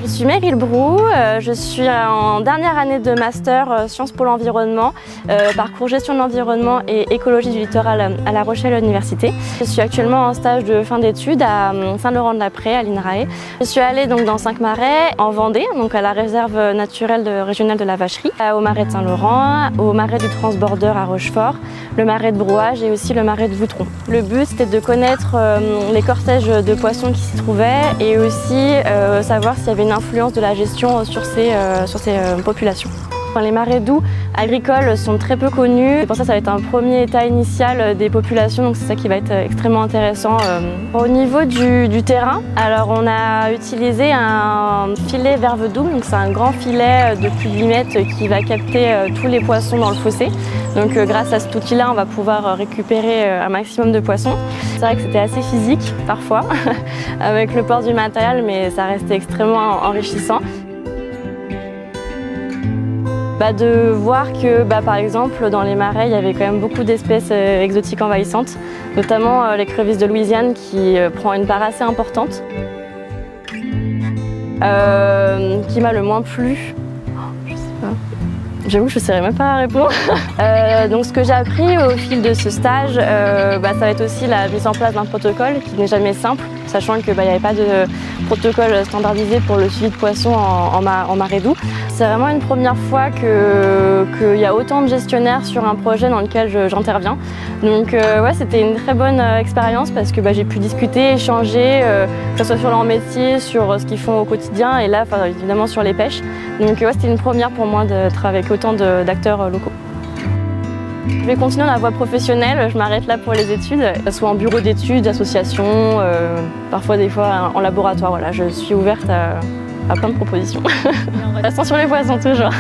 Je suis Meryl Brou, je suis en dernière année de master Sciences pour l'environnement, parcours gestion de l'environnement et écologie du littoral à La Rochelle Université. Je suis actuellement en stage de fin d'études à Saint-Laurent-de-la-Prée, à l'INRAE. Je suis allée donc dans 5 marais en Vendée, donc à la réserve naturelle régionale de la Vacherie, au marais de Saint-Laurent, au marais du Transborder à Rochefort, le marais de Brouage et aussi le marais de Voutron. Le but c'était de connaître les cortèges de poissons qui s'y trouvaient et aussi savoir s'il y avait une influence de la gestion sur ces populations. Les marais doux agricoles sont très peu connus. Pour ça, ça va être un premier état initial des populations, donc c'est ça qui va être extrêmement intéressant. Au niveau du terrain, alors on a utilisé un filet verve double, donc c'est un grand filet de plus de 8 mètres qui va capter tous les poissons dans le fossé. Donc grâce à cet outil-là, on va pouvoir récupérer un maximum de poissons. C'est vrai que c'était assez physique parfois avec le port du matériel, mais ça restait extrêmement enrichissant. De voir que par exemple dans les marais il y avait quand même beaucoup d'espèces exotiques envahissantes, notamment l'écrevisse de Louisiane qui prend une part assez importante. Qui m'a le moins plu, je sais pas. J'avoue que je ne saurais même pas répondre. Donc ce que j'ai appris au fil de ce stage, ça va être aussi la mise en place d'un protocole qui n'est jamais simple, sachant qu'il n'y avait pas de protocole standardisé pour le suivi de poissons en marais doux. C'est vraiment une première fois qu'il y a autant de gestionnaires sur un projet dans lequel j'interviens. Donc ouais, c'était une très bonne expérience parce que j'ai pu discuter, échanger, que ce soit sur leur métier, sur ce qu'ils font au quotidien et là évidemment sur les pêches. Donc ouais, c'était une première pour moi de travailler avec autant d'acteurs locaux. Je vais continuer dans la voie professionnelle, je m'arrête là pour les études, que ce soit en bureau d'études, association, parfois des fois en laboratoire. Voilà, je suis ouverte à plein de propositions. Restons sur les poissons toujours.